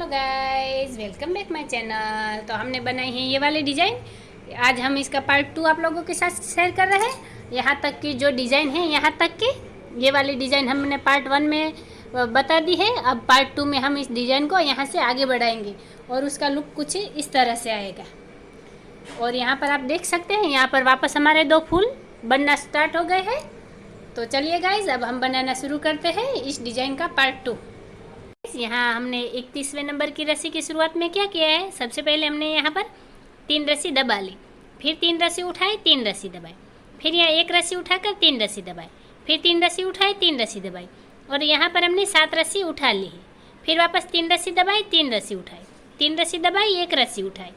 Hello guys, welcome back my channel. तो हमने बनाई है ये वाली डिज़ाइन। आज हम इसका पार्ट 2 आप लोगों के साथ शेयर कर रहे हैं। यहाँ तक की जो डिज़ाइन है, यहाँ तक की ये वाली डिज़ाइन हमने पार्ट 1 में बता दी है। अब पार्ट 2 में हम इस डिज़ाइन को यहाँ से आगे बढ़ाएंगे और उसका लुक कुछ इस तरह से आएगा। और यहाँ पर आप देख सकते हैं, यहाँ पर वापस हमारे 2 फूल बनना स्टार्ट हो गए हैं। तो चलिए गाइज, अब हम बनाना शुरू करते हैं इस डिज़ाइन का पार्ट 2। यहाँ हमने 31वें नंबर की रस्सी की शुरुआत में क्या किया है, सबसे पहले हमने यहाँ पर 3 रस्सी दबा ली, फिर 3 रस्सी उठाई, 3 रस्सी दबाई, फिर यहाँ 1 रस्सी उठाकर 3 रस्सी दबाई, फिर 3 रस्सी उठाई, 3 रस्सी दबाई, और यहाँ पर हमने 7 रस्सी उठा ली है। फिर वापस 3 रस्सी दबाई, 3 रस्सी उठाई, 3 रस्सी दबाई, 1 रस्सी उठाई,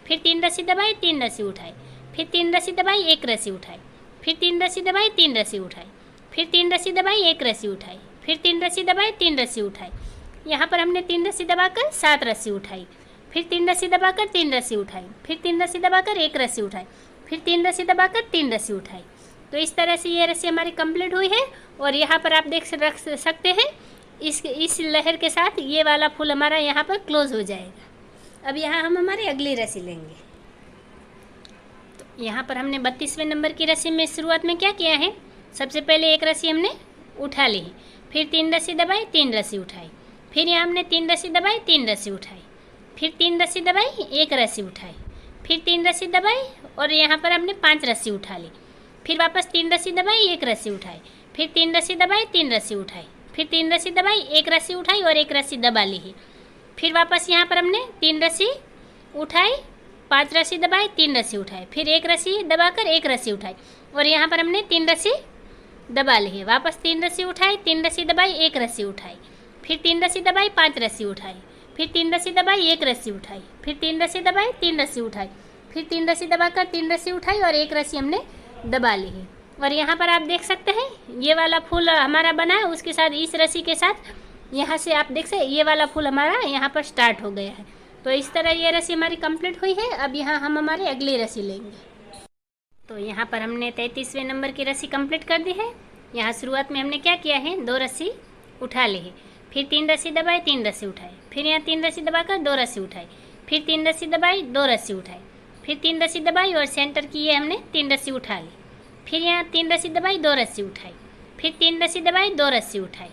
फिर 3 रस्सी दबाई, 3 रस्सी उठाई, फिर 3 रस्सी दबाई, 1 रस्सी उठाई, फिर 3 रस्सी दबाई, 3 रस्सी उठाई, फिर 3 रस्सी दबाई, 1 रस्सी उठाई, फिर 3 रस्सी दबाई, 3 रस्सी उठाई। यहाँ पर हमने 3 रस्सी दबाकर 7 रस्सी उठाई, फिर 3 रस्सी दबाकर 3 रस्सी उठाई, फिर 3 रस्सी दबाकर 1 रस्सी उठाई, फिर 3 रस्सी दबाकर 3 रस्सी उठाई। तो इस तरह से ये रस्सी हमारी कंप्लीट हुई है। और यहाँ पर आप रख सकते हैं, इस लहर के साथ ये वाला फूल हमारा यहाँ पर क्लोज हो जाएगा। अब यहाँ हम हमारी अगली रस्सी लेंगे। तो यहाँ पर हमने 32वें नंबर की रस्सी में शुरुआत में क्या किया है, सबसे पहले 1 रस्सी हमने उठा ली है, फिर 3 रस्सी दबाई, 3 रस्सी उठाई, फिर यहाँ हमने 3 रस्सी दबाई, 3 रस्सी उठाई, फिर 3 रस्सी दबाई, 1 रस्सी उठाई, फिर 3 रस्सी दबाई, और यहाँ पर हमने 5 रस्सी उठा ली, फिर वापस 3 रस्सी दबाई, 1 रस्सी उठाई, फिर 3 रस्सी दबाई, 3 रस्सी उठाई, फिर 3 रस्सी दबाई, 1 रस्सी उठाई और 1 रस्सी दबा ली है। फिर वापस यहाँ पर हमने 3 रस्सी उठाई, 5 रस्सी दबाई, 3 रस्सी उठाई, फिर 1 रस्सी दबाकर 1 रस्सी उठाई, और यहाँ पर हमने 3 रस्सी दबा ली है। वापस 3 रस्सी उठाई, 3 रस्सी दबाई, 1 रस्सी उठाई, फिर 3 रस्सी दबाई, 5 रस्सी उठाई, फिर 3 रस्सी दबाई, 1 रस्सी उठाई, फिर 3 रस्सी दबाई, 3 रस्सी उठाई, फिर 3 रस्सी दबाकर 3 रस्सी उठाई और 1 रस्सी हमने दबा ली है। और यहाँ पर आप देख सकते हैं, ये वाला फूल हमारा बना है, उसके साथ इस रस्सी के साथ यहाँ से आप देख सकते ये वाला फूल हमारा यहाँ पर स्टार्ट हो गया है। तो इस तरह ये रस्सी हमारी कंप्लीट हुई है। अब यहाँ हम हमारी अगली रस्सी लेंगे। तो यहाँ पर हमने 33वें नंबर की रस्सी कंप्लीट कर दी है। यहाँ शुरुआत में हमने क्या किया है, 2 रस्सी उठा ली है, फिर 3 रस्सी दबाई, 3 रस्सी उठाई, फिर यहाँ 3 रस्सी दबाकर 2 रस्सी उठाई, फिर 3 रस्सी दबाई, 2 रस्सी उठाई, फिर 3 रस्सी दबाई और सेंटर की ये हमने 3 रस्सी उठा ली, फिर यहाँ 3 रस्सी दबाई, 2 रस्सी उठाई, फिर 3 रस्सी दबाई, 2 रस्सी उठाई,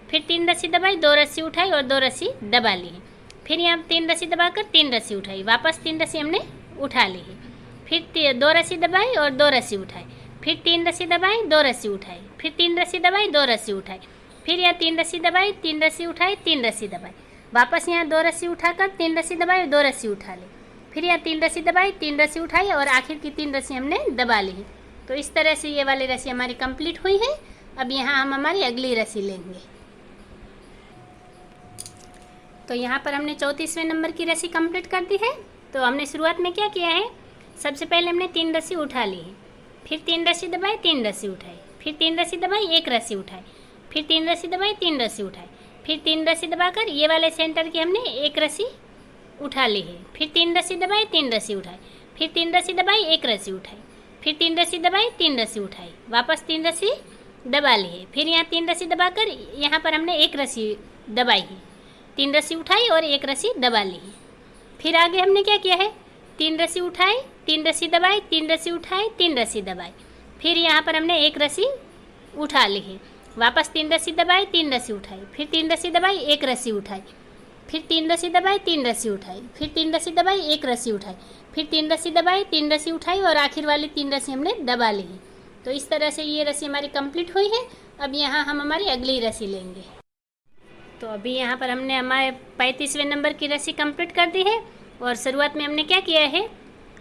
फिर 3 रस्सी दबाई, 2 रस्सी उठाई और 2 रस्सी दबा ली है। फिर यहाँ 3 रस्सी दबाकर 3 रस्सी उठाई, वापस 3 रस्सी हमने उठा ली है, फिर 2 रस्सी दबाई और 2 रस्सी उठाई, फिर 3 रस्सी दबाई, 2 रस्सी उठाई, फिर 3 रस्सी दबाई, 2 रस्सी उठाई, फिर यहाँ 3 रस्सी दबाई, 3 रस्सी उठाई, 3 रस्सी दबाई, वापस यहाँ 2 रस्सी उठाकर 3 रस्सी दबाई, 2 रस्सी उठा ली, फिर यहाँ 3 रस्सी दबाई, 3 रस्सी उठाई और आखिर की 3 रस्सी हमने दबा ली है। तो इस तरह से ये वाली रस्सी हमारी कंप्लीट हुई है। अब यहाँ हम हमारी अगली रस्सी लेंगे। तो यहाँ पर हमने 34वें नंबर की रस्सी कंप्लीट कर दी है। तो हमने शुरुआत में क्या किया है, सबसे पहले हमने 3 रस्सी उठा ली है, फिर 3 रस्सी दबाई, 3 रस्सी उठाई, फिर 3 रस्सी दबाई, 1 रस्सी उठाई, फिर 3 रस्सी दबाई, 3 रस्सी उठाई, फिर 3 रस्सी दबाकर ये वाले सेंटर की हमने 1 रस्सी उठा ली है, फिर 3 रस्सी दबाई, 3 रस्सी उठाई, फिर 3 रस्सी दबाई, 1 रस्सी उठाई, फिर 3 रस्सी दबाई, 3 रस्सी उठाई, वापस 3 रस्सी दबा ली है, फिर यहाँ 3 रस्सी दबाकर यहाँ पर हमने 1 रस्सी दबाई है, 3 रस्सी उठाई और 1 रस्सी दबा ली है। फिर आगे हमने क्या किया है, 3 रस्सी उठाई, 3 रस्सी दबाई, 3 रस्सी उठाई, 3 रस्सी दबाई, फिर यहाँ पर हमने 1 रस्सी उठा ली है, वापस 3 रस्सी दबाई, 3 रस्सी उठाई, फिर 3 रस्सी दबाई, 1 रस्सी उठाई, फिर 3 रस्सी दबाई, 3 रस्सी उठाई, फिर 3 रस्सी दबाई, 1 रस्सी उठाई, फिर 3 रस्सी दबाई, 3 रस्सी उठाई और आखिर वाली 3 रस्सी हमने दबा ली है। तो इस तरह से ये रस्सी हमारी कंप्लीट हुई है। अब यहाँ हम हमारी अगली रस्सी लेंगे। तो अभी यहाँ पर हमने हमारे 35वें नंबर की रस्सी कंप्लीट कर दी है। और शुरुआत में हमने क्या किया है,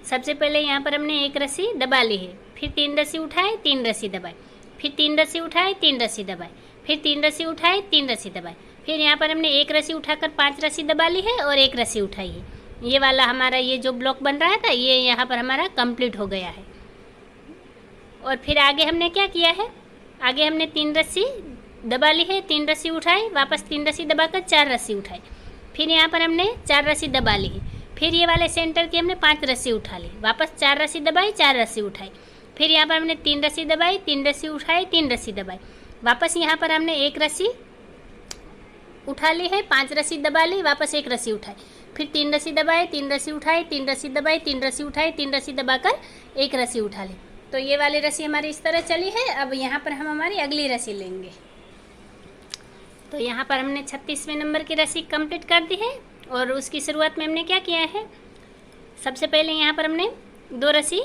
सबसे पहले यहाँ पर हमने 1 रस्सी दबा ली है, फिर 3 रस्सी उठाए, 3 रस्सी दबाई, फिर 3 रस्सी उठाए, 3 रस्सी दबाई, फिर 3 रस्सी उठाए, 3 रस्सी दबाई, फिर यहाँ पर हमने 1 रस्सी उठाकर 5 रस्सी दबा ली है और 1 रस्सी उठाई है। ये वाला हमारा ये जो ब्लॉक बन रहा था, ये यहाँ पर हमारा कंप्लीट हो गया है। और फिर आगे हमने क्या किया है, आगे हमने 3 रस्सी दबा ली है, 3 रस्सी उठाई, वापस 3 रस्सी दबाकर 4 रस्सी उठाई, फिर यहाँ पर हमने 4 रस्सी दबा ली है, फिर ये वाले सेंटर की हमने 5 रस्सी उठा ली, वापस 4 रस्सी दबाई, 4 रस्सी उठाई, फिर यहाँ पर हमने 3 रस्सी दबाई, 3 रस्सी उठाई, 3 रस्सी दबाई, वापस यहाँ पर हमने 1 रस्सी उठा ली है, 5 रस्सी दबा ली, वापस एक रस्सी उठाई, फिर 3 रस्सी दबाए, 3 रस्सी उठाई, 3 रस्सी दबाई, 3 रस्सी उठाई, 3 रस्सी दबाकर एक रस्सी उठा ली। तो ये वाली रस्सी हमारी इस तरह चली है। अब यहाँ पर हम हमारी अगली रस्सी लेंगे। तो यहाँ पर हमने 36वें नंबर की रस्सी कंप्लीट कर दी है और उसकी शुरुआत में हमने क्या किया है, सबसे पहले यहाँ पर हमने 2 रस्सी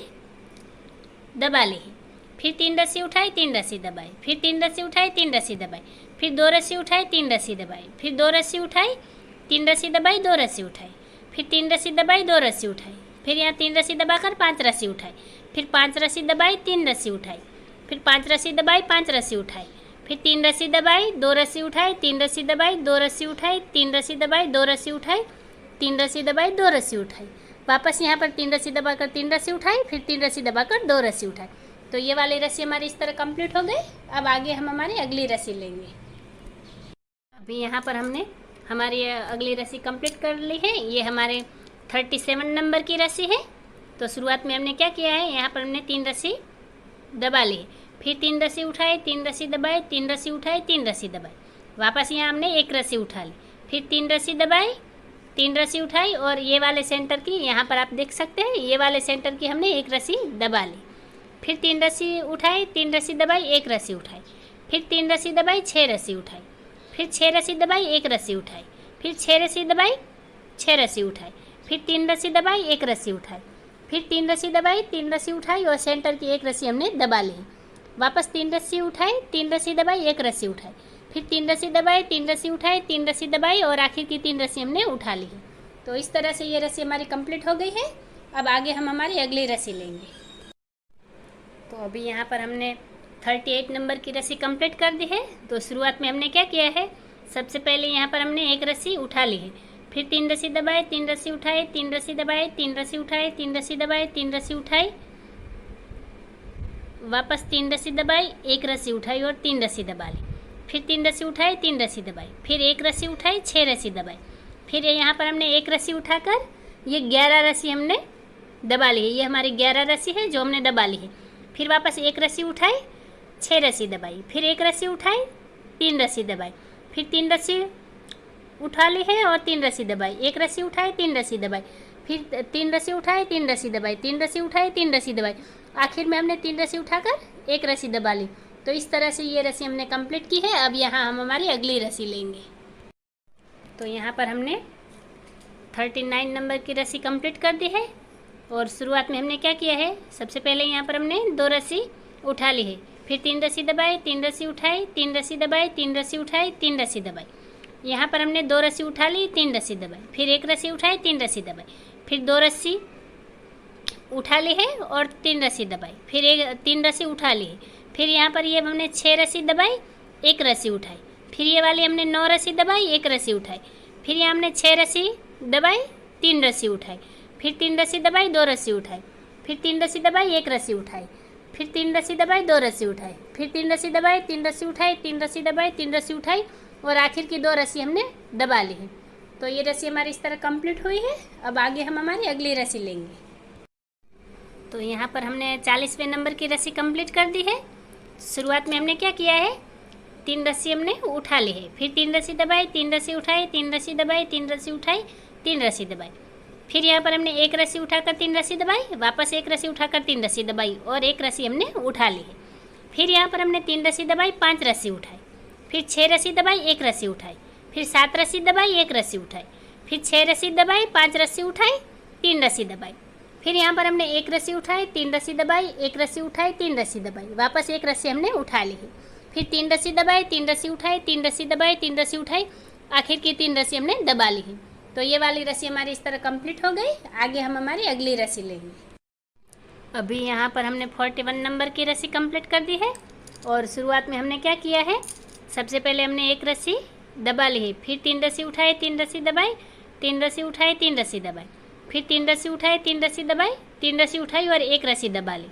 दबा ली है, फिर 3 रस्सी उठाई, 3 रस्सी दबाई, फिर 3 रस्सी उठाई, 3 रस्सी दबाई, फिर 2 रस्सी उठाई, 3 रस्सी दबाई, फिर 2 रस्सी उठाई, 3 रस्सी दबाई, 2 रस्सी उठाई, फिर 3 रस्सी दबाई, 2 रस्सी उठाई, फिर यहाँ 3 रस्सी दबाकर 5 रस्सी उठाई, फिर 5 रस्सी दबाई, 3 रस्सी उठाई, फिर 5 रस्सी दबाई, 5 रस्सी उठाई, फिर 3 रस्सी दबाई, 2 रस्सी उठाई, 3 रस्सी दबाई, 2 रस्सी उठाई, 3 रस्सी दबाई, 2 रस्सी उठाई, 3 रस्सी दबाई, 2 रस्सी उठाई, वापस यहाँ पर 3 रस्सी दबाकर 3 रस्सी उठाई, फिर 3 रस्सी दबाकर 2 रस्सी उठाई। तो ये वाली रस्सी हमारी इस तरह कंप्लीट हो गई। अब आगे हम हमारी अगली रस्सी लेंगे। अभी यहाँ पर हमने हमारी अगली रस्सी कंप्लीट कर ली है। ये हमारे 37 नंबर की रस्सी है। तो शुरुआत में हमने क्या किया है, यहाँ पर हमने 3 रस्सी दबा ली है, फिर 3 रस्सी उठाई, 3 रस्सी दबाई, 3 रस्सी उठाई, 3 रस्सी दबाई, वापस यहाँ हमने एक रस्सी उठा ली, फिर 3 रस्सी दबाई, 3 रस्सी उठाई और ये वाले सेंटर की यहाँ पर आप देख सकते हैं, ये वाले सेंटर की हमने एक रस्सी दबा ली, फिर 3 रस्सी उठाई, 3 रस्सी दबाई, एक रस्सी उठाई, फिर 3 रस्सी दबाई, 6 रस्सी उठाई, फिर 6 रस्सी दबाई, एक रस्सी उठाई, फिर 6 रस्सी दबाई, 6 रस्सी उठाई, फिर 3 रस्सी दबाई, एक रस्सी उठाई, फिर 3 रस्सी दबाई, 3 रस्सी उठाई और सेंटर की एक रस्सी हमने दबा ली। वापस 3 रस्सी उठाई, 3 रस्सी दबाई, एक रस्सी उठाई, फिर 3 रस्सी दबाई, 3 रस्सी उठाई, 3 रस्सी दबाई और आखिर की 3 रस्सी हमने उठा ली है। तो इस तरह से ये रस्सी हमारी कंप्लीट हो गई है। अब आगे हम हमारी अगली रस्सी लेंगे। तो अभी यहाँ पर हमने 38 नंबर की रस्सी कंप्लीट कर दी है। तो शुरुआत में हमने क्या किया है, सबसे पहले यहाँ पर हमने एक रस्सी उठा ली है, फिर 3 रस्सी दबाए, 3 रस्सी उठाए, 3 रस्सी दबाए, 3 रस्सी उठाए, 3 रस्सी दबाए, 3 रस्सी उठाई, वापस 3 रस्सी दबाई, एक रस्सी उठाई और 3 रस्सी दबा ली, फिर 3 रस्सी उठाई, 3 रस्सी दबाई, फिर एक रस्सी उठाई, 6 रस्सी दबाई, फिर यहाँ पर हमने एक रस्सी उठाकर ये 11 रस्सी हमने दबा ली है। ये हमारी 11 रस्सी है जो हमने दबा ली है। फिर वापस एक रस्सी उठाई, 6 रस्सी दबाई, फिर एक रस्सी उठाई, 3 रस्सी दबाई, फिर 3 रस्सी उठा ली है और 3 रस्सी दबाई, एक रस्सी उठाई, 3 रस्सी दबाई, फिर 3 रस्सी उठाई, 3 रस्सी दबाई, 3 रस्सी उठाई, 3 रस्सी दबाई, आखिर में हमने 3 रस्सी उठाकर एक रस्सी दबा ली। तो इस तरह से ये रस्सी हमने कंप्लीट की है। अब यहाँ हम हमारी अगली रस्सी लेंगे। तो यहाँ पर हमने 39 नंबर की रस्सी कंप्लीट कर दी है और शुरुआत में हमने क्या किया है, सबसे पहले यहाँ पर हमने 2 रस्सी उठा ली है, फिर 3 रस्सी दबाई, 3 रस्सी उठाई, 3 रस्सी दबाई, 3 रस्सी उठाई, 3 रस्सी दबाई, यहाँ पर हमने 2 रस्सी उठा ली, 3 रस्सी दबाई, फिर एक रस्सी उठाई, 3 रस्सी दबाई, फिर 2 रस्सी उठा ली है और 3 रस्सी दबाई, फिर 3 रस्सी उठा ली है, फिर यहाँ पर ये हमने 6 रस्सी दबाई, एक रस्सी उठाई, फिर ये वाली हमने 9 रस्सी दबाई, एक रस्सी उठाई, फिर यहाँ हमने 6 रस्सी दबाई, 3 रस्सी उठाई, फिर 3 रस्सी दबाई, 2 रस्सी उठाई, फिर 3 रस्सी दबाई, एक रस्सी उठाई, फिर 3 रस्सी दबाई, 2 रस्सी उठाई, फिर 3 रस्सी दबाई, 3 रस्सी उठाई, 3 रस्सी दबाई, 3 रस्सी उठाई और आखिर की 2 रस्सी हमने दबा ली है। तो ये रस्सी हमारी इस तरह कंप्लीट हुई है। अब आगे हम हमारी अगली रस्सी लेंगे। तो यहाँ पर हमने 40वें नंबर की रस्सी कंप्लीट कर दी है। शुरुआत में हमने क्या किया है, 3 रस्सी हमने उठा ली है, फिर 3 रस्सी दबाई, 3 रस्सी उठाई, 3 रस्सी दबाई, 3 रस्सी उठाई, 3 रस्सी दबाई, फिर यहाँ पर हमने एक रस्सी उठाकर 3 रस्सी दबाई, वापस एक रस्सी उठाकर 3 रस्सी दबाई और एक रस्सी हमने उठा ली है, फिर यहाँ पर हमने 3 रस्सी दबाई, 5 रस्सी उठाई, फिर 6 रस्सी दबाई, एक रस्सी उठाई, फिर 7 रस्सी दबाई, एक रस्सी उठाई, फिर 6 रस्सी दबाई, 5 रस्सी उठाई, 3 रस्सी दबाई, फिर यहाँ पर हमने एक रस्सी उठाई, 3 रस्सी दबाई, एक रस्सी उठाई, 3 रस्सी दबाई, वापस एक रस्सी हमने उठा ली है, फिर 3 रस्सी दबाई, 3 रस्सी उठाई, 3 रस्सी दबाई, 3 रस्सी उठाई, आखिर की 3 रस्सी हमने दबा ली है। तो ये वाली रस्सी हमारी इस तरह कंप्लीट हो गई। आगे हम हमारी अगली रस्सी लेंगे। अभी यहाँ पर हमने 41 नंबर की रस्सी कंप्लीट कर दी है और शुरुआत में हमने क्या किया है, सबसे पहले हमने एक रस्सी दबा ली है, फिर 3 रस्सी उठाई, 3 रस्सी दबाई, 3 रस्सी उठाई, 3 रस्सी दबाई, फिर 3 रस्सी उठाई, 3 रस्सी दबाई, 3 रस्सी उठाई और एक रस्सी दबा ली,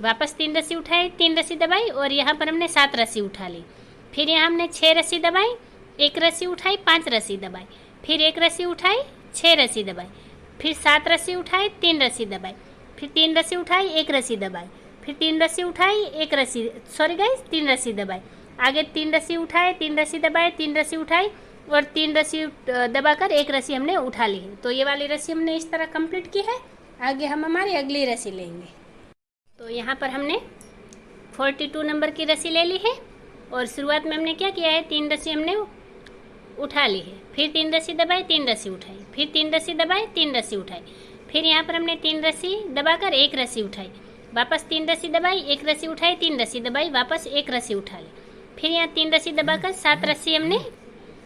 वापस 3 रस्सी उठाई, 3 रस्सी दबाई और यहाँ पर हमने 7 रस्सी उठा ली, फिर यहाँ हमने 6 रस्सी दबाई, एक रस्सी उठाई, 5 रस्सी दबाई, फिर एक रस्सी उठाई, 6 रस्सी दबाई, फिर 7 रस्सी उठाई, 3 रस्सी दबाई, फिर 3 रस्सी उठाई, एक रस्सी दबाई, फिर 3 रस्सी उठाई, एक रस्सी 3 रस्सी दबाई, आगे 3 रस्सी उठाए, 3 रस्सी दबाए, 3 रस्सी उठाई, और 3 रस्सी दबाकर एक रस्सी हमने उठा ली है। तो ये वाली रस्सी हमने इस तरह कंप्लीट की है। आगे हम हमारी अगली रस्सी लेंगे। तो यहाँ पर हमने 42 नंबर की रस्सी ले ली है और शुरुआत में हमने क्या किया है, 3 रस्सी हमने उठा ली है, फिर 3 रस्सी दबाई, 3 रस्सी उठाई, फिर 3 रस्सी दबाई, 3 रस्सी उठाई, फिर यहाँ पर हमने 3 रस्सी दबाकर एक रस्सी उठाई, वापस 3 रस्सी दबाई, एक रस्सी उठाई, 3 रस्सी दबाई, वापस एक रस्सी उठा ली, फिर यहाँ 3 रस्सी दबाकर 7 रस्सी हमने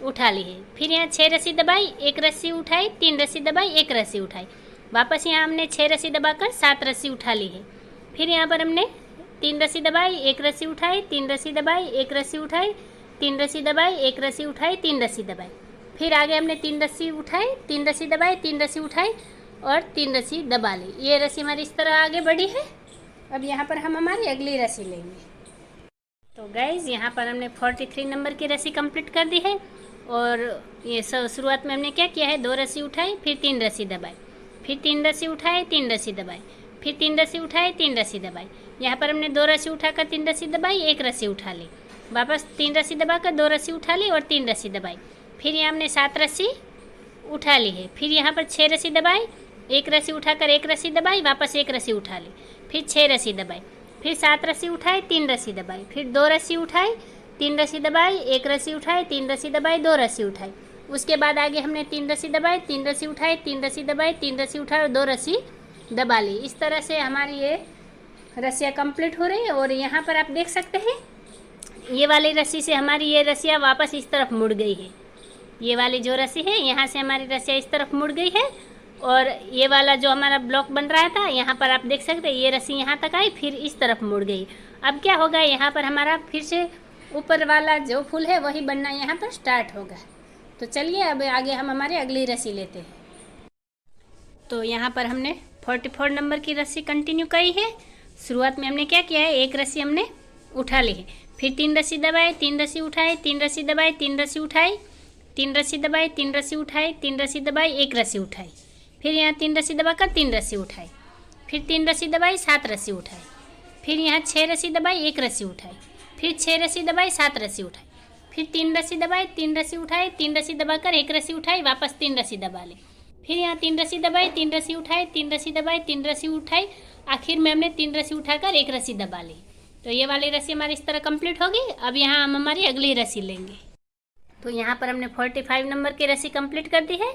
उठा ली है, फिर यहाँ 6 रस्सी दबाई, एक रस्सी उठाई, 3 रस्सी दबाई, एक रस्सी उठाई, वापस यहाँ हमने 6 रस्सी दबाकर 7 रस्सी उठा ली है, फिर यहाँ पर हमने 3 रस्सी दबाई, एक रस्सी उठाई, 3 रस्सी दबाई, एक रस्सी उठाई, 3 रस्सी दबाई, एक रस्सी उठाई, 3 रस्सी दबाई, फिर आगे हमने 3 रस्सी उठाई, 3 रस्सी दबाई, 3 रस्सी उठाई और 3 रस्सी दबा ली। ये रस्सी हमारी इस तरह आगे बढ़ी है। अब यहाँ पर हम हमारी अगली रस्सी लेंगे। तो गाइज यहाँ पर हमने 43 नंबर की रस्सी कंप्लीट कर दी है और ये शुरुआत में हमने क्या किया है, 2 रस्सी उठाई, फिर 3 रस्सी दबाई, फिर 3 रस्सी उठाई, 3 रस्सी दबाई, फिर 3 रस्सी उठाई, 3 रस्सी दबाई, यहाँ पर हमने 2 रस्सी उठाकर 3 रस्सी दबाई, एक रस्सी उठा ली, वापस 3 रस्सी दबाकर 2 रस्सी उठा ली और 3 रस्सी दबाई, फिर यहाँ हमने 7 रस्सी उठा ली है, फिर यहाँ पर 6 रस्सी दबाई, एक रस्सी उठाकर एक रस्सी दबाई, वापस एक रस्सी उठा ली, फिर 6 रस्सी दबाई, फिर 7 रस्सी उठाई, 3 रस्सी दबाई, फिर 2 रस्सी उठाई, 3 रस्सी दबाई, एक रस्सी उठाई, 3 रस्सी दबाई, 2 रस्सी उठाई, उसके बाद आगे हमने 3 रस्सी दबाई, 3 रस्सी उठाई, 3 रस्सी दबाई, 3 रस्सी उठाई और 2 रस्सी दबा ली। इस तरह से हमारी ये रस्सियाँ कंप्लीट हो रही है। और यहाँ पर आप देख सकते हैं ये वाली रस्सी से हमारी ये रस्सियाँ वापस इस तरफ मुड़ गई है। ये वाली जो रस्सी है यहाँ से हमारी रस्सियाँ इस तरफ मुड़ गई है और ये वाला जो हमारा ब्लॉक बन रहा था यहाँ पर आप देख सकते हैं ये रस्सी यहाँ तक आई, फिर इस तरफ मुड़ गई। अब क्या होगा, यहाँ पर हमारा फिर से ऊपर वाला जो फूल है वही बनना यहाँ पर स्टार्ट होगा। तो चलिए अब आगे हम हमारी अगली रस्सी लेते हैं। तो यहाँ पर हमने 44 नंबर की रस्सी कंटिन्यू करी है। शुरुआत में हमने क्या किया है, एक रस्सी हमने उठा ली है, फिर 3 रस्सी दबाई, 3 रस्सी उठाई, 3 रस्सी दबाई, 3 रस्सी उठाई, 3 रस्सी दबाई, 3 रस्सी उठाई, 3 रस्सी दबाई, एक रस्सी उठाई, फिर यहाँ 3 रस्सी दबाकर 3 रस्सी उठाई, फिर 3 रस्सी दबाई, 7 रस्सी उठाई, फिर यहाँ 6 रस्सी दबाई, एक रस्सी उठाई, फिर 6 रस्सी दबाई, 7 रस्सी उठाई, फिर 3 रस्सी दबाई, 3 रस्सी उठाई, 3 रस्सी दबाकर एक रस्सी उठाई, वापस 3 रस्सी दबा ली, फिर यहाँ 3 रस्सी दबाई, 3 रस्सी उठाई, 3 रस्सी दबाई, 3 रस्सी उठाई, आखिर में हमने 3 रस्सी उठाकर एक रस्सी दबा ली। तो ये वाली रस्सी हमारी इस तरह कंप्लीट होगी। अब यहाँ हम हमारी अगली रस्सी लेंगे। तो यहाँ पर हमने 45 नंबर की रस्सी कंप्लीट कर दी है।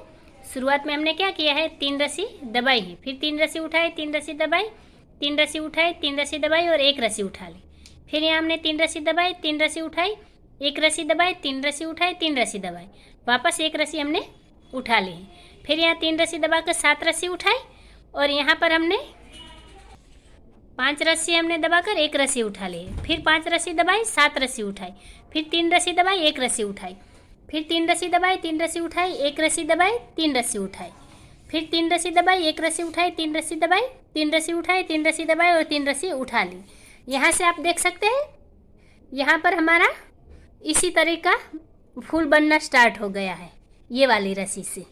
शुरुआत में हमने क्या किया है, 3 रस्सी दबाई है, फिर 3 रस्सी उठाई, 3 रस्सी दबाई, 3 रस्सी उठाई, 3 रस्सी दबाई और एक रस्सी उठा ली, फिर यहाँ हमने 3 रस्सी दबाई, 3 रस्सी उठाई, एक रस्सी दबाई, 3 रस्सी उठाई, 3 रस्सी दबाई, वापस एक रस्सी हमने उठा ली है, फिर यहाँ 3 रस्सी दबाकर 7 रस्सी उठाई और यहाँ पर हमने 5 रस्सी हमने दबाकर एक रस्सी उठा ली है, फिर 5 रस्सी दबाई, 7 रस्सी उठाई, फिर 3 रस्सी दबाई, एक रस्सी उठाई, फिर 3 रस्सी दबाई, 3 रस्सी उठाई, एक रस्सी दबाई, 3 रस्सी उठाई, फिर 3 रस्सी दबाई, एक रस्सी उठाई, 3 रस्सी दबाई, 3 रस्सी उठाई, 3 रस्सी दबाई और 3 रस्सी उठा ली। यहाँ से आप देख सकते हैं यहाँ पर हमारा इसी तरीका फूल बनना स्टार्ट हो गया है ये वाली रस्सी से,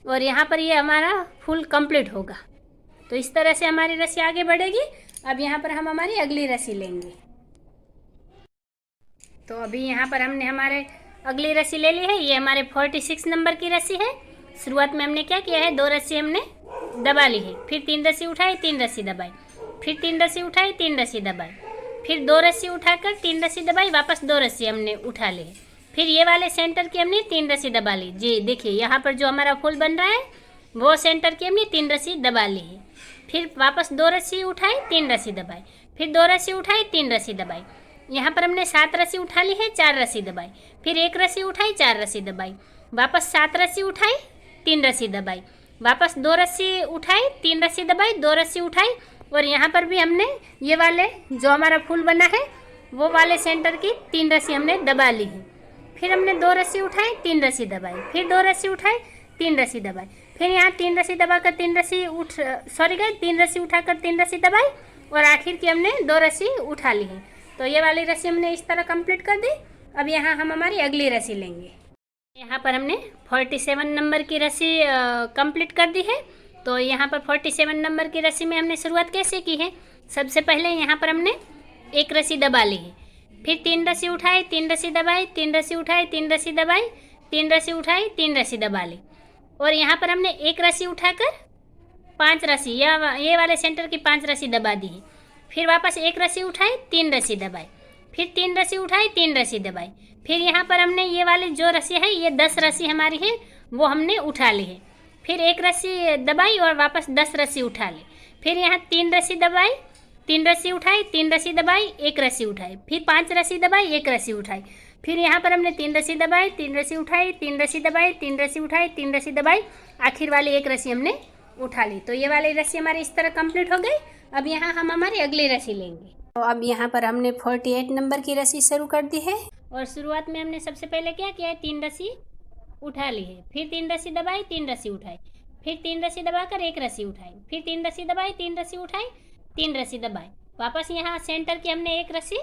और यहाँ पर ये हमारा फूल कंप्लीट होगा। तो इस तरह से हमारी रस्सी आगे बढ़ेगी। अब यहाँ पर हम हमारी अगली रस्सी लेंगे। तो अभी यहाँ पर हमने हमारे अगली रस्सी ले ली है। ये हमारे 46 नंबर की रस्सी है। शुरुआत में हमने क्या किया है, 2 रस्सी हमने दबा ली है, फिर 3 रस्सी उठाई, 3 रस्सी दबाई, फिर 3 रस्सी उठाई, 3 रस्सी दबाई, फिर 2 रस्सी उठाकर 3 रस्सी दबाई, वापस 2 रस्सी हमने उठा ली है, फिर ये वाले सेंटर की हमने 3 रस्सी दबा ली। जी देखिए यहाँ पर जो हमारा फूल बन रहा है वो सेंटर की हमने 3 रस्सी दबा ली है, फिर वापस 2 रस्सी उठाई, 3 रस्सी दबाई, फिर 2 रस्सी उठाई, 3 रस्सी दबाई, यहाँ पर हमने 7 रस्सी उठा ली है, 4 रस्सी दबाई, फिर 1 रस्सी उठाई, 4 रस्सी दबाई, वापस 7 रस्सी उठाई, 3 रस्सी दबाई, वापस 2 रस्सी उठाई, 3 रस्सी दबाई, 2 रस्सी उठाई और यहाँ पर भी हमने ये वाले जो हमारा फूल बना है वो वाले सेंटर की 3 रस्सी हमने दबा ली है, फिर हमने 2 रस्सी उठाई, 3 रस्सी दबाई, फिर 2 रस्सी उठाई, 3 रस्सी दबाई, फिर यहाँ 3 रस्सी दबाकर 3 रस्सी 3 रस्सी उठाकर 3 रस्सी दबाई और आखिर की हमने 2 रस्सी उठा ली है। तो ये वाली रस्सी हमने इस तरह कंप्लीट कर दी। अब यहाँ हम हमारी अगली रस्सी लेंगे। यहाँ पर हमने 47 नंबर की रस्सी कंप्लीट कर दी है। तो यहाँ पर 47 नंबर की रस्सी में हमने शुरुआत कैसे की है, सबसे पहले यहाँ पर हमने एक रस्सी दबा ली है, फिर 3 रस्सी उठाई, 3 रस्सी दबाई, 3 रस्सी उठाई, 3 रस्सी दबाई, तीन रस्सी उठाई, तीन रस्सी दबा ली। और यहाँ पर हमने एक रस्सी उठाकर 5 रस्सी या ये वाले सेंटर की 5 रस्सी दबा दी है। फिर वापस एक रस्सी उठाई, 3 रस्सी दबाई, फिर 3 रस्सी उठाई, 3 रस्सी दबाई। फिर यहाँ पर हमने ये वाली जो रस्सी है, ये 10 रस्सी हमारी है, वो हमने उठा ली है। फिर एक रस्सी दबाई और वापस 10 रस्सी उठा ली। फिर यहाँ 3 रस्सी दबाई, 3 रस्सी उठाई, 3 रस्सी दबाई, एक रस्सी उठाई, फिर 5 रस्सी दबाई, एक रस्सी उठाई। फिर यहाँ पर हमने 3 रस्सी दबाई, 3 रस्सी उठाई, 3 रस्सी दबाई, 3 रस्सी उठाई, 3 रस्सी दबाई, आखिर वाली एक रस्सी हमने उठा ली। तो ये वाली रस्सी हमारी इस तरह कंप्लीट हो गई। अब यहाँ हम हमारी अगली रस्सी लेंगे। तो अब यहाँ पर हमने 48 नंबर की रस्सी शुरू कर दी है। और शुरुआत में हमने सबसे पहले क्या किया है, 3 रस्सी उठा ली है। फिर 3 रस्सी दबाई, 3 रस्सी उठाई, फिर 3 रस्सी दबाकर एक रस्सी उठाई, फिर 3 रस्सी दबाई, 3 रस्सी उठाई, 3 रस्सी दबाई। वापस यहाँ सेंटर की हमने एक रस्सी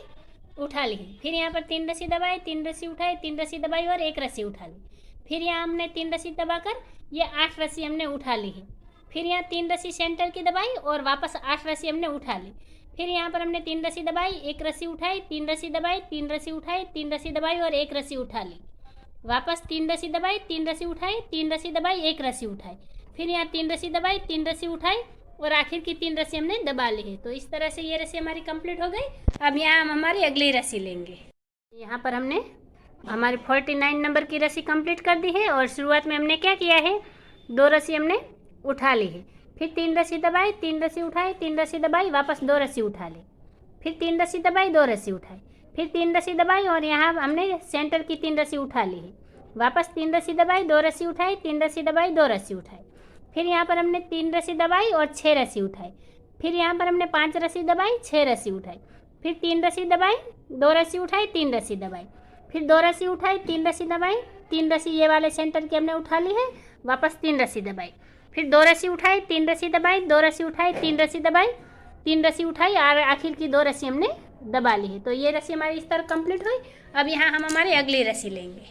उठा ली है। फिर यहाँ पर 3 रस्सी दबाई, 3 रस्सी उठाई, 3 रस्सी दबाई और एक रस्सी उठा ली। फिर यहाँ हमने 3 रस्सी दबाकर ये 8 रस्सी हमने उठा ली है। फिर यहाँ 3 रस्सी सेंटर की दबाई और वापस 8 रस्सी हमने उठा ली। फिर यहाँ पर हमने 3 रस्सी दबाई, एक रस्सी उठाई, 3 रस्सी दबाई, 3 रस्सी उठाई, 3 रस्सी दबाई और एक रस्सी उठा ली। वापस 3 रस्सी दबाई, 3 रस्सी उठाई, 3 रस्सी दबाई, एक रस्सी उठाई। फिर यहाँ 3 रस्सी दबाई, 3 रस्सी उठाई और आखिर की 3 रस्सी हमने दबा ली है। तो इस तरह से ये रस्सी हमारी कंप्लीट हो गई। अब यहाँ हम हमारी अगली रस्सी लेंगे। यहाँ पर हमने हमारी 49 नंबर की रस्सी कंप्लीट कर दी है। और शुरुआत में हमने क्या किया है, 2 रस्सी हमने उठा ली है। फिर 3 रस्सी दबाई, 3 रस्सी उठाई, 3 रस्सी दबाई, वापस 2 रस्सी उठा ली। फिर 3 रस्सी दबाई, 2 रस्सी उठाई, फिर 3 रस्सी दबाई और यहाँ हमने सेंटर की 3 रस्सी उठा ली है। वापस 3 रस्सी दबाई, 2 रस्सी उठाई, 3 रस्सी दबाई, 2 रस्सी उठाई। फिर यहाँ पर हमने 3 रस्सी दबाई और 6 रस्सी उठाई। फिर यहाँ पर हमने 5 रस्सी दबाई, 6 रस्सी उठाई। फिर 3 रस्सी दबाई, 2 रस्सी उठाई, 3 रस्सी दबाई, फिर 2 रस्सी उठाई, 3 रस्सी दबाई, 3 रस्सी ये वाले सेंटर की हमने उठा ली है। वापस 3 रस्सी दबाई, फिर 2 रस्सी उठाई, 3 रस्सी दबाई, 2 रस्सी उठाई, 3 रस्सी दबाई, 3 रस्सी उठाई और आखिर की 2 रस्सी हमने दबा ली है। तो ये रस्सी हमारी इस तरह कंप्लीट हुई। अब यहाँ हम हमारी अगली रस्सी लेंगे।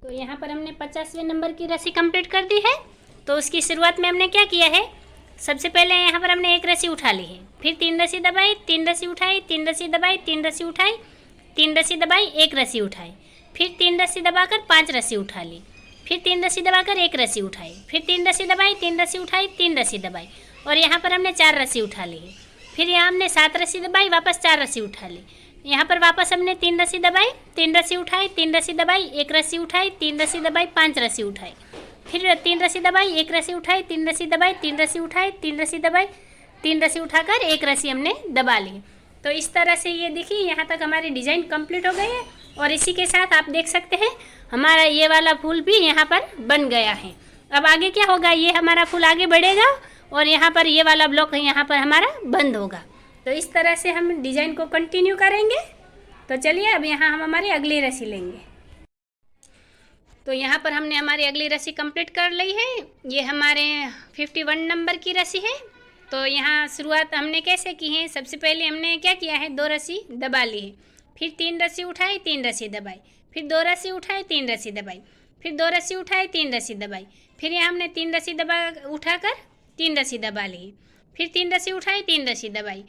तो यहाँ पर हमने 50वें नंबर की रस्सी कंप्लीट कर दी है। तो उसकी शुरुआत में हमने क्या किया है, सबसे पहले यहाँ पर हमने एक रस्सी उठा ली है। फिर 3 रस्सी दबाई, 3 रस्सी उठाई, 3 रस्सी दबाई, 3 रस्सी उठाई, 3 रस्सी दबाई, एक रस्सी उठाई। फिर 3 रस्सी दबाकर 5 रस्सी उठा ली। फिर 3 रस्सी दबाकर एक रस्सी उठाई, फिर 3 रस्सी दबाई, 3 रस्सी उठाई, 3 रस्सी दबाई और यहाँ पर हमने 4 रस्सी उठा ली है। फिर यहाँ हमने 7 रस्सी दबाई, वापस 4 रस्सी उठा ली। यहाँ पर वापस हमने 3 रस्सी दबाई, 3 रस्सी उठाई, 3 रस्सी दबाई, एक रस्सी उठाई, 3 रस्सी दबाई, 5 रस्सी उठाई। फिर 3 रस्सी दबाई, एक रस्सी उठाई, 3 रस्सी दबाई, 3 रस्सी उठाई, 3 रस्सी दबाई, 3 रस्सी उठाकर एक रस्सी हमने दबा ली। तो इस तरह से ये देखिए यहाँ तक हमारी डिज़ाइन कंप्लीट हो गई है। और इसी के साथ आप देख सकते हैं हमारा ये वाला फूल भी यहाँ पर बन गया है। अब आगे क्या होगा, ये हमारा फूल आगे बढ़ेगा और यहाँ पर ये वाला ब्लॉक यहाँ पर हमारा बंद होगा। तो इस तरह से हम डिज़ाइन को कंटिन्यू करेंगे। तो चलिए अब यहाँ हम हमारी अगली रस्सी लेंगे। तो यहाँ पर हमने हमारी अगली रस्सी कंप्लीट कर ली है। ये हमारे 51 नंबर की रस्सी है। तो यहाँ शुरुआत हमने कैसे की है, सबसे पहले हमने क्या किया है, 2 रस्सी दबा ली है। फिर 3 रस्सी उठाई, 3 रस्सी दबाई, फिर 2 रस्सी उठाई, 3 रस्सी दबाई, फिर 2 रस्सी उठाई, 3 रस्सी दबाई। फिर यहाँ हमने 3 रस्सी दबा उठाकर 3 रस्सी दबा ली। फिर 3 रस्सी उठाई, 3 रस्सी दबाई।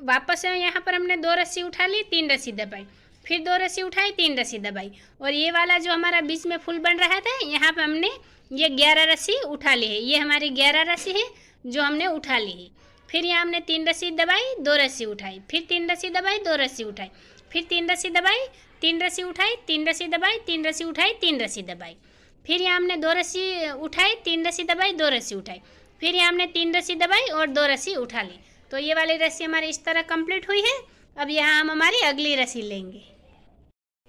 वापस यहाँ पर हमने 2 रस्सी उठा ली, 3 रस्सी दबाई, फिर 2 रस्सी उठाई, 3 रस्सी दबाई। और ये वाला जो हमारा बीच में फूल बन रहा था, यहाँ पर हमने ये 11 रस्सी उठा ली है। ये हमारी 11 रस्सी है जो हमने उठा ली है। फिर यहाँ हमने 3 रस्सी दबाई, 2 रस्सी उठाई, फिर 3 रस्सी दबाई, 2 रस्सी उठाई, फिर 3 रस्सी दबाई, 3 रस्सी उठाई, 3 रस्सी दबाई, 3 रस्सी उठाई, 3 रस्सी दबाई। फिर यहाँ हमने 2 रस्सी उठाई, 3 रस्सी दबाई, 2 रस्सी उठाई, फिर यहाँ हमने 3 रस्सी दबाई और 2 रस्सी उठा ली। तो ये वाली रस्सी हमारी इस तरह कंप्लीट हुई है। अब यहाँ हम हमारी अगली रस्सी लेंगे।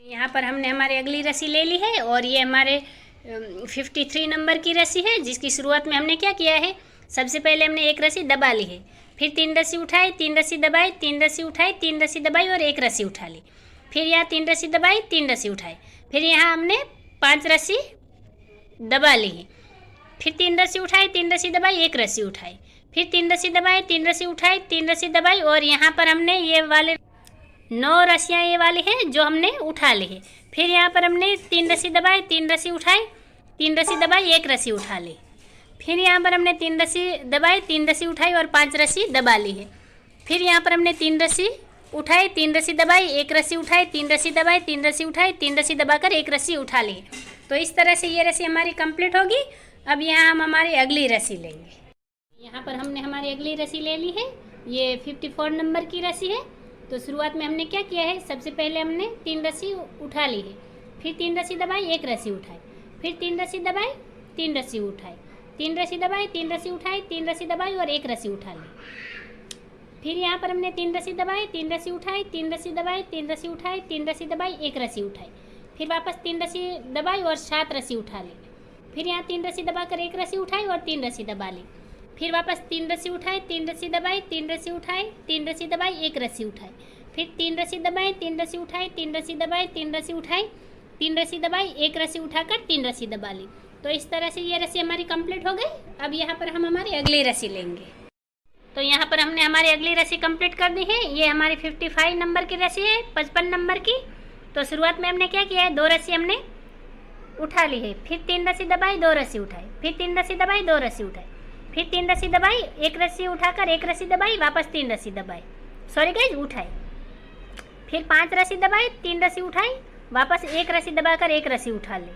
यहाँ पर हमने हमारी अगली रस्सी ले ली है और ये हमारे 53 नंबर की रस्सी है, जिसकी शुरुआत में हमने क्या किया है, सबसे पहले हमने एक रस्सी दबा ली है। फिर 3 रस्सी उठाई, 3 रस्सी दबाई, 3 रस्सी उठाई, 3 रस्सी दबाई और एक रस्सी उठा ली। फिर यहाँ 3 रस्सी दबाई, 3 रस्सी उठाई, फिर यहाँ हमने 5 रस्सी दबा ली है। फिर 3 रस्सी उठाई, 3 रस्सी दबाई, एक रस्सी उठाई, फिर 3 रस्सी दबाई, 3 रस्सी उठाई, 3 रस्सी दबाई और यहाँ पर हमने ये वाले 9 रस्सियाँ ये वाली है जो हमने उठा ली है। फिर यहाँ पर हमने 3 रस्सी दबाई, 3 रस्सी उठाई, 3 रस्सी दबाई, एक रस्सी उठा ली। फिर यहाँ पर हमने 3 रस्सी दबाई, 3 रस्सी उठाई और 5 रस्सी दबा ली है। फिर यहाँ पर हमने 3 रस्सी उठाई, 3 रस्सी दबाई, एक रस्सी उठाई, 3 रस्सी दबाई, 3 रस्सी उठाई, 3 रस्सी दबाकर एक रस्सी उठा ली। तो इस तरह से ये रस्सी हमारी कंप्लीट होगी। अब यहाँ हम हमारी अगली रस्सी लेंगे। यहाँ पर हमने हमारी अगली रस्सी ले ली है, ये 54 नंबर की रस्सी है। तो शुरुआत में हमने क्या किया है, सबसे पहले हमने 3 रस्सी उठा ली है, फिर 3 रस्सी दबाई, 1 रस्सी उठाई, फिर 3 रस्सी दबाई, 3 रस्सी उठाई, 3 रस्सी दबाई, 3 रस्सी उठाई, 3 रस्सी दबाई और 1 रस्सी उठा ली। फिर यहाँ पर हमने 3 रस्सी दबाई, 3 रस्सी उठाई, 3 रस्सी दबाई, 3 रस्सी उठाई, 3 रस्सी दबाई, 1 रस्सी उठाई, फिर वापस 3 रस्सी दबाई और 7 रस्सी उठा ली। फिर यहाँ 3 रस्सी दबाकर 1 रस्सी उठाई और 3 रस्सी दबा ली। फिर वापस 3 रस्सी उठाई, 3 रस्सी दबाई, 3 रस्सी उठाई, 3 रस्सी दबाई, 1 रस्सी उठाई, फिर 3 रस्सी दबाई, 3 रस्सी उठाई, 3 रस्सी दबाई, 3 रस्सी उठाई, 3 रस्सी दबाई, 1 रस्सी उठाकर 3 रस्सी दबा ली। तो इस तरह से ये रस्सी हमारी कंप्लीट हो गई। अब यहाँ पर हम हमारी अगली रस्सी लेंगे। तो यहाँ पर हमने हमारी अगली रस्सी कंप्लीट कर दी है। ये हमारी 55 नंबर की रस्सी है, 55 नंबर की। तो शुरुआत में हमने क्या किया है, 2 रस्सी हमने उठा ली है, फिर 3 रस्सी दबाई, 2 रस्सी उठाई, फिर 3 रस्सी दबाई, 2 रस्सी उठाई, फिर 3 रस्सी दबाई, 1 रस्सी उठाकर 1 रस्सी दबाई, वापस 3 रस्सी दबाई, सॉरी गाइस उठाई, फिर 5 रस्सी दबाई, 3 रस्सी उठाई, वापस 1 रस्सी दबाकर 1 रस्सी उठा ली।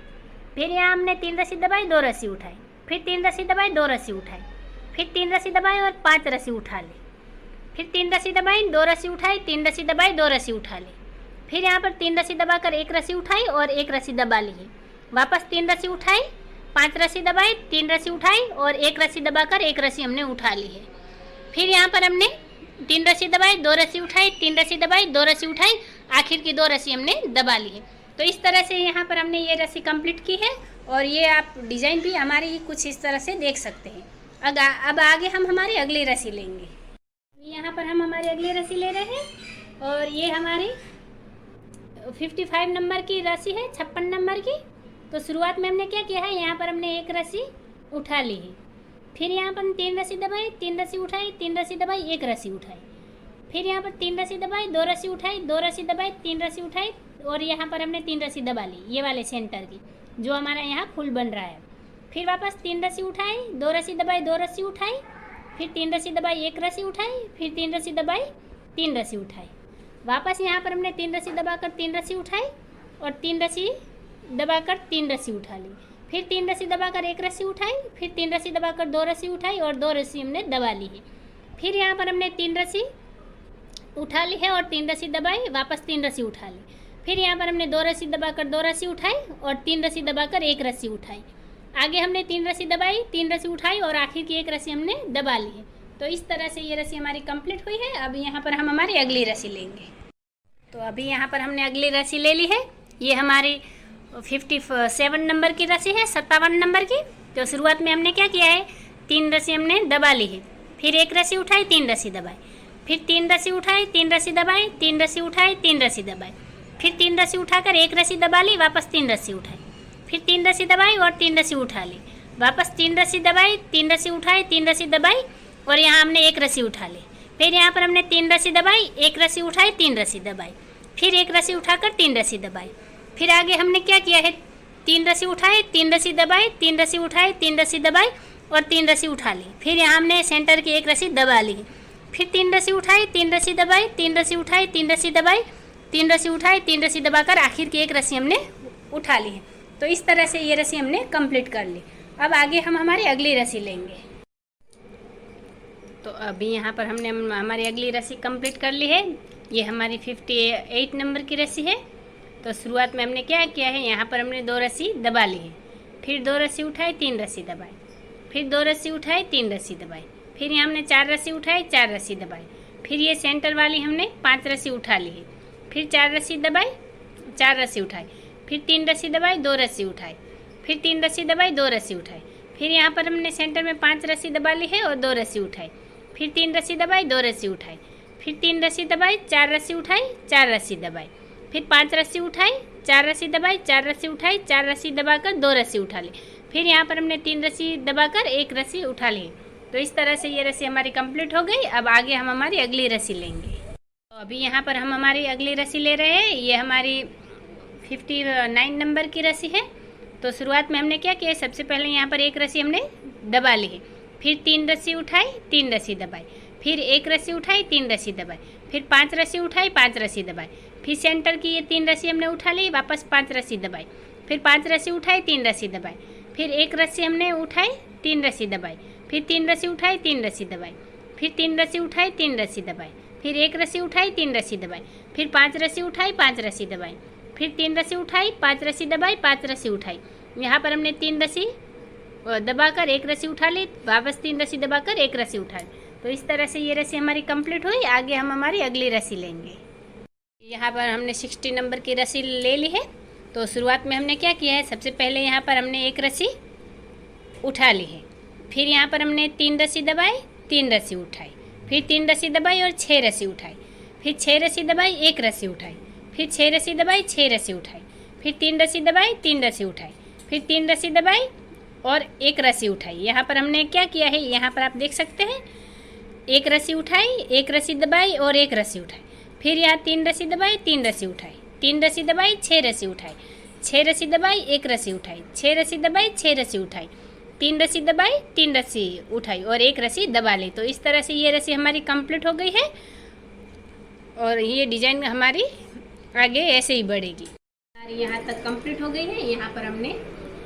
फिर यहाँ हमने 3 रस्सी दबाई, 2 रस्सी उठाई, फिर 3 रस्सी दबाई, 2 रस्सी उठाई, फिर 3 रस्सी दबाई और 5 रस्सी उठा ली। फिर 3 रस्सी दबाई, 2 रस्सी उठाई, 3 रस्सी दबाई, 2 रस्सी उठा ली। फिर यहाँ पर 3 रस्सी दबाकर 1 रस्सी उठाई और 1 रस्सी दबा ली है, वापस 3 रस्सी उठाई, 5 रस्सी दबाई, 3 रस्सी उठाई और 1 रस्सी दबाकर 1 रस्सी हमने उठा ली है। फिर यहाँ पर हमने 3 रस्सी दबाई, 2 रस्सी उठाई, 3 रस्सी दबाई, 2 रस्सी उठाई, आखिर की 2 रस्सी हमने दबा ली है। तो इस तरह से यहाँ पर हमने ये रस्सी कंप्लीट की है। और ये आप डिज़ाइन भी हमारी कुछ इस तरह से देख सकते हैं। अब आगे हम हमारी अगली रस्सी लेंगे। यहाँ पर हम हमारी अगली रस्सी ले रहे हैं और ये हमारी 55 नंबर की रस्सी है, 56 नंबर की। तो शुरुआत में हमने क्या किया है, यहाँ पर हमने 1 रस्सी उठा ली है, फिर यहाँ पर 3 रस्सी दबाई, 3 रस्सी उठाई, 3 रस्सी दबाई, 1 रस्सी उठाई, फिर यहाँ पर 3 रस्सी दबाई, 2 रस्सी उठाई, 2 रस्सी दबाई, 3 रस्सी उठाई और यहाँ पर हमने 3 रस्सी दबा ली, ये वाले सेंटर की जो हमारा यहाँ फुल बन रहा है। फिर वापस 3 रस्सी उठाई, 2 रस्सी दबाई, 2 रस्सी उठाई, फिर 3 रस्सी दबाई, 1 रस्सी उठाई, फिर 3 रस्सी दबाई, 3 रस्सी उठाई, वापस यहाँ पर हमने 3 रस्सी दबाकर 3 रस्सी उठाई और 3 रस्सी दबाकर 3 रस्सी उठा ली, फिर 3 रस्सी दबाकर 1 रस्सी उठाई, फिर 3 रस्सी दबाकर 2 रस्सी उठाई और 2 रस्सी हमने दबा ली है। फिर यहाँ पर हमने 3 रस्सी उठा ली है और 3 रस्सी दबाई, वापस 3 रस्सी उठा ली, फिर यहाँ पर हमने 2 रस्सी दबाकर 2 रस्सी उठाई और 3 रस्सी दबाकर 1 रस्सी उठाई, आगे हमने 3 रस्सी दबाई, 3 रस्सी उठाई और आखिर की 1 रस्सी हमने दबा ली है। तो इस तरह से ये रस्सी हमारी कंप्लीट हुई है। अब यहाँ पर हम हमारी अगली रस्सी लेंगे। तो अभी यहाँ पर हमने अगली रस्सी ले ली है, ये हमारी 57 नंबर की रस्सी है, 57 नंबर की। तो शुरुआत में हमने क्या किया है, 3 रस्सी हमने दबा ली है, फिर 1 रस्सी उठाई, 3 रस्सी दबाई, फिर 3 रस्सी उठाई, 3 रस्सी दबाई, 3 रस्सी उठाई, 3 रस्सी दबाई, फिर 3 रस्सी उठाकर 1 रस्सी दबा ली, वापस 3 रस्सी उठाई, फिर 3 रस्सी दबाई और 3 रस्सी उठा ली, वापस 3 रस्सी दबाई, 3 रस्सी उठाई, 3 रस्सी दबाई और यहाँ हमने 1 रस्सी उठा ली, फिर यहाँ पर हमने 3 रस्सी दबाई, 1 रस्सी उठाई, 3 रस्सी दबाई, फिर 1 रस्सी उठाकर 3 रस्सी दबाई, फिर आगे हमने क्या किया है, 3 रस्सी उठाई, 3 रस्सी दबाई, 3 रस्सी उठाई, 3 रस्सी दबाई और 3 रस्सी उठा ली, फिर यहाँ हमने सेंटर की 1 रस्सी दबा ली, फिर 3 रस्सी उठाई, 3 रस्सी दबाई, 3 रस्सी उठाई, 3 रस्सी दबाई, 3 रस्सी उठाई, 3 रस्सी दबाकर आखिर की 1 रस्सी हमने उठा ली है। तो इस तरह से ये रस्सी हमने कंप्लीट कर ली। अब आगे हम हमारी अगली रस्सी लेंगे। तो अभी यहाँ पर हमने हमारी अगली रस्सी कंप्लीट कर ली है, ये हमारी 58 नंबर की रस्सी है। तो शुरुआत में हमने क्या किया है, यहाँ पर हमने 2 रस्सी दबा ली है, फिर 2 रस्सी उठाई, 3 रस्सी दबाई, फिर 2 रस्सी उठाई, 3 रस्सी दबाई, फिर यहाँ हमने 4 रस्सी उठाई, 4 रस्सी दबाई, फिर ये सेंटर वाली हमने 5 रस्सी उठा ली है, फिर 4 रस्सी दबाई, 4 रस्सी उठाई, फिर 3 रस्सी दबाई, 2 रस्सी उठाई, फिर 3 रस्सी दबाई, 2 रस्सी उठाई, फिर यहाँ पर हमने सेंटर में 5 रस्सी दबा ली है और 2 रस्सी उठाई, फिर 3 रस्सी दबाई, 2 रस्सी उठाई, फिर 3 रस्सी दबाई, 4 रस्सी उठाई, 4 रस्सी दबाई, फिर 5 रस्सी उठाई, 4 रस्सी दबाई, 4 रस्सी उठाई, 4 रस्सी दबाकर 2 रस्सी उठा ली, फिर यहाँ पर हमने 3 रस्सी दबाकर 1 रस्सी उठा ली। तो इस तरह से ये रस्सी हमारी कंप्लीट हो गई। अब आगे हम हमारी अगली रस्सी लेंगे। तो अभी यहाँ पर हम हमारी अगली रस्सी ले रहे हैं, ये हमारी 59 नंबर की रस्सी है। तो शुरुआत में हमने क्या किया, सबसे पहले यहाँ पर 1 रस्सी हमने दबा ली है, फिर 3 रस्सी उठाई, 3 रस्सी दबाई, फिर 1 रस्सी उठाई, 3 रस्सी दबाई, फिर 5 रस्सी उठाई, 5 रस्सी दबाई, फिर सेंटर की ये 3 रस्सी हमने उठा ली, वापस 5 रस्सी दबाई, फिर 5 रस्सी उठाई, 3 रस्सी दबाई, फिर एक रस्सी हमने उठाई, 3 रस्सी दबाई, फिर 3 रस्सी उठाई, 3 रस्सी दबाई, फिर 3 रस्सी उठाई, 3 रस्सी दबाई, फिर एक रस्सी उठाई, 3 रस्सी दबाई, फिर 5 रस्सी उठाई, 5 रस्सी दबाई, फिर 3 रस्सी उठाई, 5 रस्सी दबाई, 5 रस्सी उठाई। यहाँ पर हमने 3 रस्सी दबाकर एक रस्सी उठा ली, वापस 3 रस्सी दबाकर एक रस्सी उठा ली। तो इस तरह से ये रस्सी हमारी कंप्लीट हुई। आगे हम हमारी अगली रस्सी लेंगे। यहाँ पर हमने 60 नंबर की रस्सी ले ली है। तो शुरुआत में हमने क्या किया है, सबसे पहले यहाँ पर हमने एक रस्सी उठा ली है, फिर यहाँ पर हमने 3 रस्सी दबाई, 3 रस्सी उठाई, फिर 3 रस्सी दबाई और 6 रस्सी उठाई, फिर 6 रस्सी दबाई, एक रस्सी उठाई, फिर 6 रस्सी दबाई, 6 रस्सी उठाई, फिर 3 रस्सी दबाई, 3 रस्सी उठाई, फिर 3 रस्सी दबाई और एक रस्सी उठाई। यहाँ पर हमने क्या किया है, यहाँ पर आप देख सकते हैं, एक रस्सी उठाई, एक रस्सी दबाई और एक रस्सी उठाई, फिर यहाँ 3 रस्सी दबाई, 3 रस्सी उठाई, 3 रस्सी दबाई, 6 रस्सी उठाई, 6 रस्सी दबाई, एक रस्सी उठाई, 6 रस्सी दबाई, 6 रस्सी उठाई, 3 रस्सी दबाई, 3 रस्सी उठाई और एक रस्सी दबा ली। तो इस तरह से ये रस्सी हमारी कंप्लीट हो गई है और ये डिजाइन हमारी आगे ऐसे ही बढ़ेगी। यहाँ तक कंप्लीट हो गई है। यहाँ पर हमने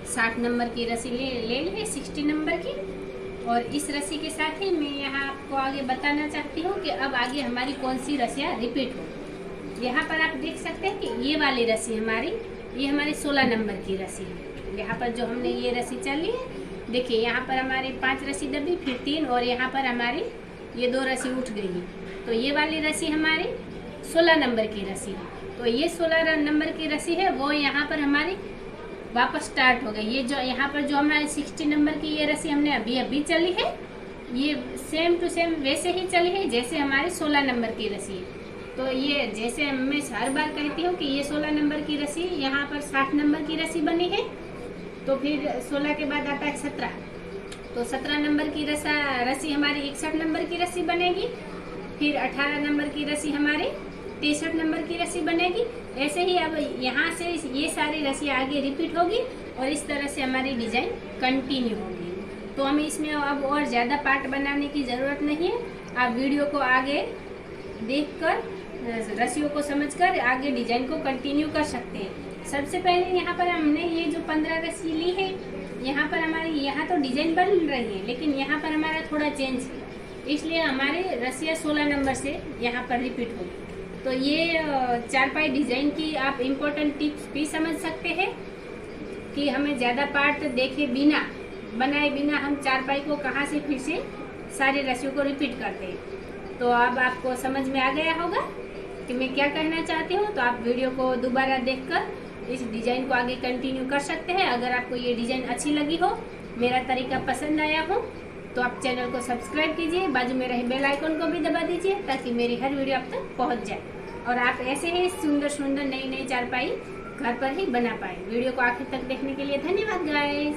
60 नंबर की रस्सी ले ली है, 60 नंबर की। और इस रस्सी के साथ ही मैं यहाँ आपको आगे बताना चाहती हूँ कि अब आगे हमारी कौन सी रस्सियाँ रिपीट हो। यहाँ पर आप देख सकते हैं कि ये वाली रस्सी हमारी, ये हमारी 16 नंबर की रस्सी है। यहाँ पर जो हमने ये रस्सी चली है, देखिए यहाँ पर हमारी 5 रस्सी दबी, फिर 3 और यहाँ पर हमारी ये 2 रस्सी उठ गई है। तो ये वाली रस्सी हमारी 16 नंबर की रस्सी है। तो ये 16 नंबर की रस्सी है वो यहाँ पर हमारी वापस स्टार्ट हो गई। ये जो यहाँ पर जो हमारी 60 नंबर की ये रस्सी हमने अभी चली है, ये सेम टू सेम वैसे ही चली है जैसे हमारी 16 नंबर की रस्सी है। तो ये जैसे मैं हर बार कहती हूँ कि ये 16 नंबर की रस्सी, यहाँ पर 60 नंबर की रस्सी बनी है। तो फिर 16 के बाद आता है 17, तो 17 नंबर की रस्सी हमारी 61 नंबर की रस्सी बनेगी। फिर 18 नंबर की रस्सी हमारी 63 नंबर की रस्सी बनेगी। ऐसे ही अब यहाँ से ये सारी रस्सी आगे रिपीट होगी और इस तरह से हमारी डिजाइन कंटिन्यू होगी। तो हमें इसमें अब और ज़्यादा पार्ट बनाने की ज़रूरत नहीं है। आप वीडियो को आगे देखकर, रस्सियों को समझकर आगे डिजाइन को कंटिन्यू कर सकते हैं। सबसे पहले यहाँ पर हमने ये जो 15 रस्सी ली है, यहाँ पर हमारी यहाँ तो डिजाइन बन रही है, लेकिन यहाँ पर हमारा थोड़ा चेंज है, इसलिए हमारे रस्सियाँ 16 नंबर से यहाँ पर रिपीट होगी। तो ये चारपाई डिजाइन की आप इम्पोर्टेंट टिप्स भी समझ सकते हैं कि हमें ज़्यादा पार्ट देखे बिना, बनाए बिना हम चारपाई को कहाँ से फिर से सारी रस्सियों को रिपीट करते हैं। तो अब आपको समझ में आ गया होगा कि मैं क्या कहना चाहती हूँ। तो आप वीडियो को दोबारा देखकर इस डिज़ाइन को आगे कंटिन्यू कर सकते हैं। अगर आपको ये डिज़ाइन अच्छी लगी हो, मेरा तरीका पसंद आया हो, तो आप चैनल को सब्सक्राइब कीजिए, बाजू में रहे बेल आइकन को भी दबा दीजिए ताकि मेरी हर वीडियो आप तक पहुंच जाए और आप ऐसे ही सुंदर सुंदर नई नई चारपाई घर पर ही बना पाए। वीडियो को आखिर तक देखने के लिए धन्यवाद गाइस।